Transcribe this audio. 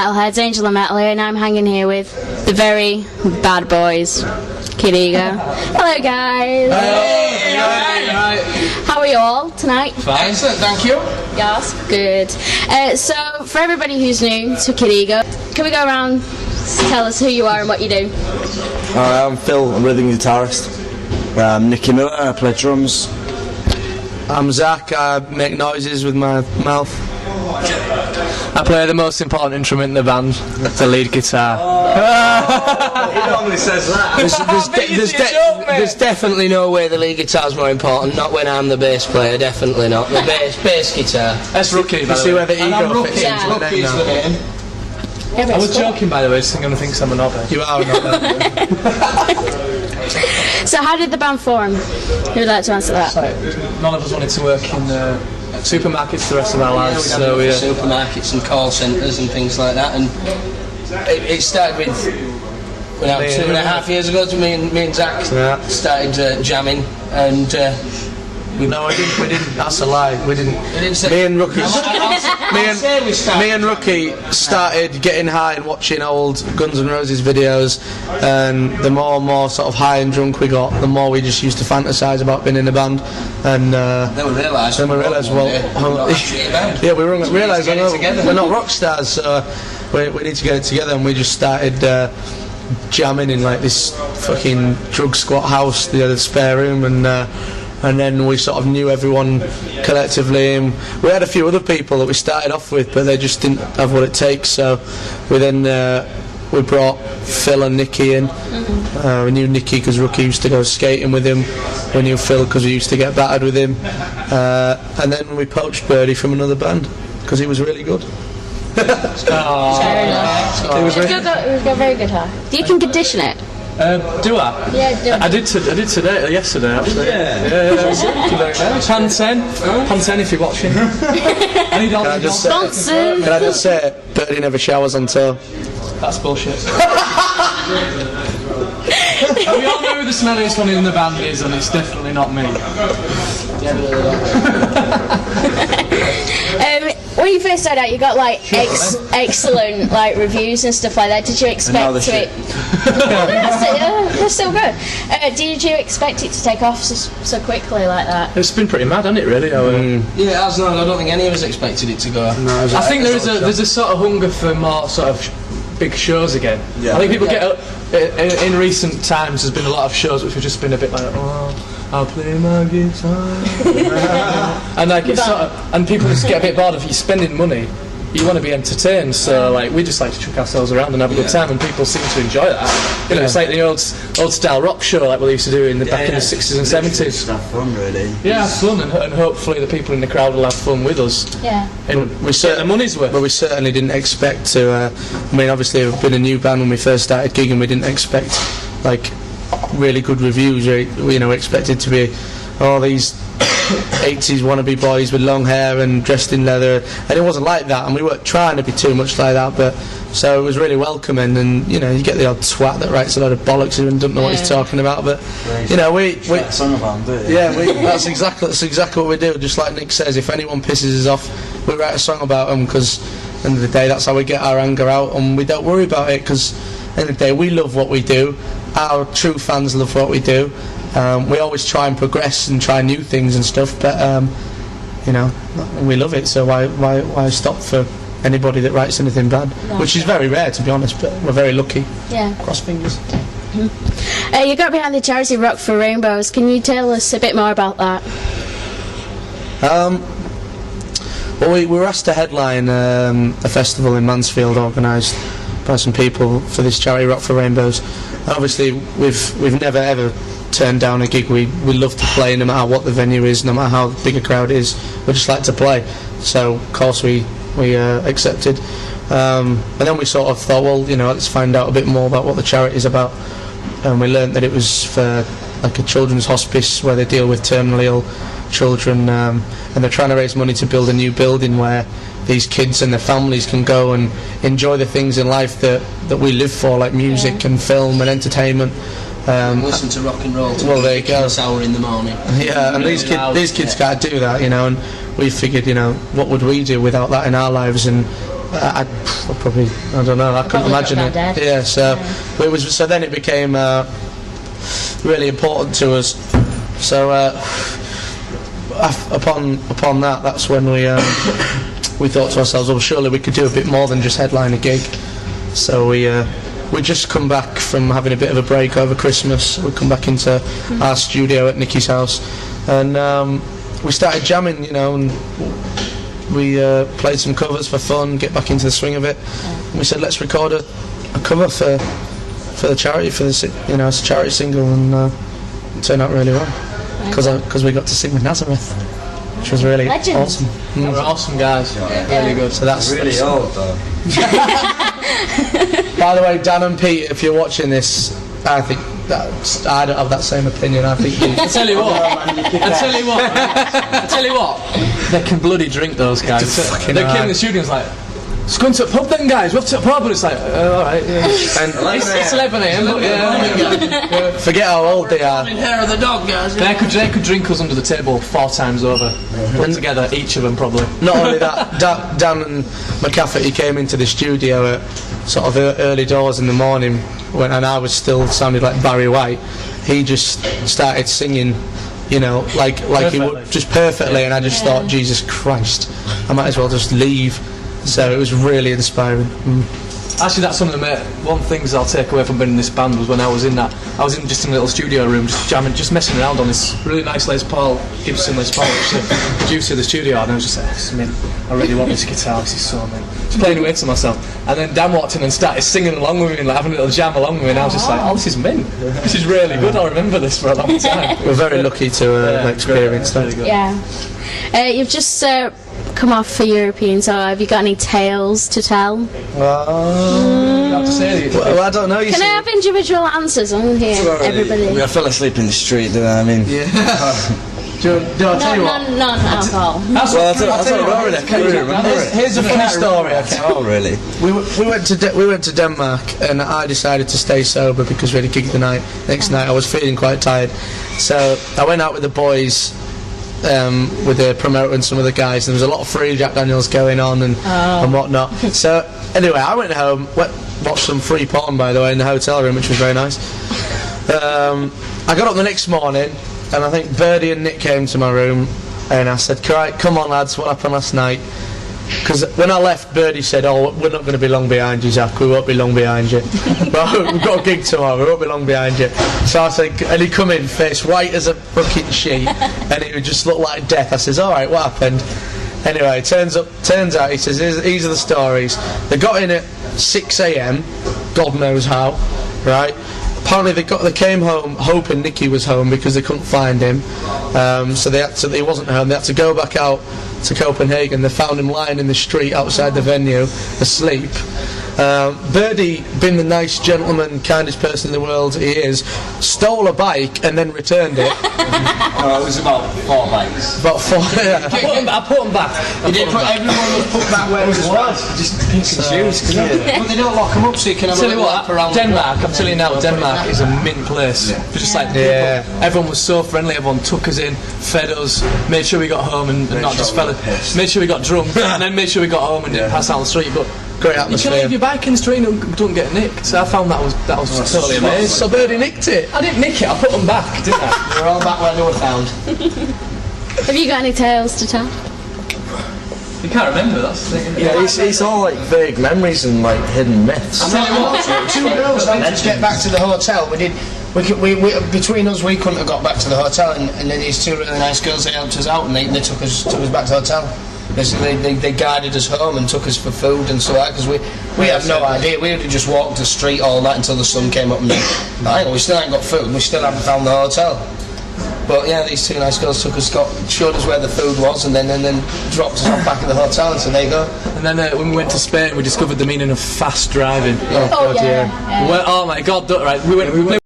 Metalheads, Angel and Metal here, and I'm hanging here with the very bad boys, Kid Ego. Hello guys! Hey! How are you all tonight? Fine. Excellent, thank you. Yes, good. So, for everybody who's new to Kid Ego, can we go around, tell us who you are and what you do? Alright, I'm Phil, I'm rhythm guitarist. I'm Nicky Miller, I play drums. I'm Zach, I make noises with my mouth. I play the most important instrument in the band, the lead guitar. He normally says that. There's definitely no way the lead guitar's more important, not when I'm the bass player, definitely not. The bass guitar. That's Rookie, by the way. See where the ego fits Yeah. into the name now. Yeah, I was joking, by the way, just going to think I'm a knobhead. You are not. So how did the band form? Who would like to answer that? None of us wanted to work in supermarkets the rest of our lives, so we supermarkets and call centres and things like that, and it started with 2.5 years ago. Me and Zach started jamming, and No, we didn't. That's a lie. We didn't. Me and Rookie started getting high and watching old Guns N' Roses videos, and the more and more sort of high and drunk we got, the more we just used to fantasise about being in a band. And then we realised, yeah, we realised we're not rock stars, so we need to get it together, and we just started jamming in like this fucking drug squat house, the spare room, and then we sort of knew everyone collectively, and we had a few other people that we started off with, but they just didn't have what it takes, so we then we brought Phil and Nicky in. We knew Nicky because Rookie used to go skating with him. We knew Phil because we used to get battered with him, and then we poached Birdie from another band because he was really good. He's got very good hair. You can condition it. do I? Yeah, do I did today, yesterday actually. Yeah. Thank you very much. Panten, if you're watching. I need all the Sponsored. Can I just say, Birdie never showers on tour. That's bullshit. We all know who the smelliest one in the band is, and it's definitely not me. When you first started out, you got like excellent like reviews and stuff like that. Did you expect it? That's so good. Did you expect it to take off so quickly like that? It's been pretty mad, hasn't it? Really? Yeah, it has. No, I don't think any of us expected it to go. No, I think there's a sort of hunger for more sort of big shows again. Yeah. I think people get in recent times. There's been a lot of shows which have just been a bit like, oh, I'll play my guitar, and like it's sort of, and people just get a bit bored of you spending money. You want to be entertained, so like we just like to chuck ourselves around and have a good time, and people seem to enjoy that. You know, it's like the old style rock show like what they used to do in back in the 60s and 70s. Have fun, really. Yeah, have fun, and hopefully the people in the crowd will have fun with us. Yeah. And we get the money's worth. But we certainly didn't expect to. I mean, obviously, we've been a new band when we first started gigging. We didn't expect like really good reviews. We expected to be all these 80s wannabe boys with long hair and dressed in leather, and it wasn't like that, and we weren't trying to be too much like that, but so it was really welcoming. And you get the odd twat that writes a lot of bollocks and doesn't know what he's talking about, but that's exactly what we do. Just like Nick says, if anyone pisses us off, we write a song about them, because at the end of the day that's how we get our anger out, and we don't worry about it, because at the end of the day we love what we do. Our true fans love what we do. We always try and progress and try new things and stuff, but we love it. So why stop for anybody that writes anything bad? Which is very rare, to be honest. But we're very lucky. Yeah. Cross fingers. You got behind the charity Rock for Rainbows. Can you tell us a bit more about that? Well, we were asked to headline a festival in Mansfield organised by some people for this charity Rock for Rainbows. Obviously, we've never ever turned down a gig. We love to play no matter what the venue is, no matter how big a crowd is. We just like to play. So of course we accepted. And then we sort of thought, well, let's find out a bit more about what the charity is about. And we learnt that it was for like a children's hospice where they deal with terminally ill children, and they're trying to raise money to build a new building where these kids and their families can go and enjoy the things in life that we live for, like music and film and entertainment. Listen to rock and roll. Well, there you go. Hour in the morning. Yeah, and these kids can't do that, and we figured, what would we do without that in our lives? And I probably, I don't know, I couldn't Probably imagine got it. down dead. Yeah, so it was. So then it became really important to us. So upon that, that's when we thought to ourselves, well, surely we could do a bit more than just headline a gig. So we just come back from having a bit of a break over Christmas. We come back into our studio at Nicky's house, and we started jamming, you know, and we played some covers for fun, get back into the swing of it. And we said, let's record a cover for the charity, for the, you know, it's a charity single, and it turned out really well because we got to sing with Nazareth, which was really Legends. awesome. They were awesome guys. Really good. So that's Really old though. By the way, Dan and Pete, if you're watching this, I think I don't have that same opinion. I think you. I tell you what, they can bloody drink, those guys. Fucking They came in right. the studio and was like, let's go into a pub then, guys. What's up, pub? And it's like, alright, yeah. And It's 11 a.m, but yeah. forget how old they are. Hair of the dog, guys. They could drink us under the table 4 times over. Put together, each of them probably. Not only that, Dan and McCafferty came into the studio at sort of early doors in the morning, and I was still sounded like Barry White. He just started singing, you know, like he would, just perfectly, and I just thought, Jesus Christ, I might as well just leave. So it was really inspiring. Actually, that's one of the one things I'll take away from being in this band was when I was in just in a little studio room, just jamming, just messing around on this really nice Les Paul, Gibson Les Paul, which is the producer of the studio, and I was just like, this is mint. I really want this guitar, this is so mint. Just playing away to myself. And then Dan walked in and started singing along with me and like, having a little jam along with me, and I was just like, oh, this is mint. This is really good, I'll remember this for a long time. We're very lucky to experience that. Yeah. You've just come off for European tour. Have you got any tales to tell? Have to say that Well, I don't know. You Can I have individual answers? I want to hear everybody. I fell asleep in the street, didn't I? I mean, I'll tell you what. Non alcohol. well, I'll tell you what, I can't really remember it. Here's a funny story. Oh, really? We went to Denmark, and I decided to stay sober because we had a gig the next night. I was feeling quite tired, so I went out with the boys, with the promoter and some of the guys. There was a lot of free Jack Daniels going on and whatnot. So anyway, I went home, watched some free porn, by the way, in the hotel room, which was very nice. I got up the next morning, and I think Birdie and Nick came to my room, and I said, "Right, come on lads, what happened last night?" Because when I left, Birdie said, "Oh, we're not going to be long behind you, Zach. We won't be long behind you. But we've got a gig tomorrow. We won't be long behind you." So I said, and he come in, face white as a fucking sheet, and it would just look like death. I says, "All right, what happened?" Anyway, turns out, he says, "These are the stories. They got in at 6 a.m. God knows how, right? Apparently they came home hoping Nicky was home because they couldn't find him. So he wasn't home. They had to go back out to Copenhagen. They found him lying in the street outside the venue, asleep. Birdie, being the nice gentleman, kindest person in the world he is, stole a bike and then returned it. No, it was about 4 bikes. About 4. Yeah. I put them back. Everyone was put back where it was. Just confused. But they don't lock them up so you can have a Tell you little what, lap around. Denmark, I'm telling you now, Denmark is a mint place. Just like people, everyone was so friendly, everyone took us in, fed us, made sure we got home and not just fell, made sure we got drunk, and then made sure we got home and didn't pass out on the street. But Great you can atmosphere. leave your bike in the street and don't get nicked. So I found that was totally amazing. So Birdie nicked it. I didn't nick it, I put them back, didn't I? They're all back where they were found. Have you got any tales to tell? You can't remember, that's the thing. Yeah, it's all like vague memories and like hidden myths. Two girls went to get back to the hotel. We between us, we couldn't have got back to the hotel, and then these two really nice girls, they helped us out, and they took us back to the hotel. They guided us home and took us for food and so that, because we had no idea. We had just walked the street all that until the sun came up, and we still ain't got food. We still haven't found the hotel. But yeah, these two nice girls showed us where the food was, and then dropped us off back at the hotel and said, "There you go." And then when we went to Spain, we discovered the meaning of fast driving. Oh, yeah. Well, oh my God! Right, we went.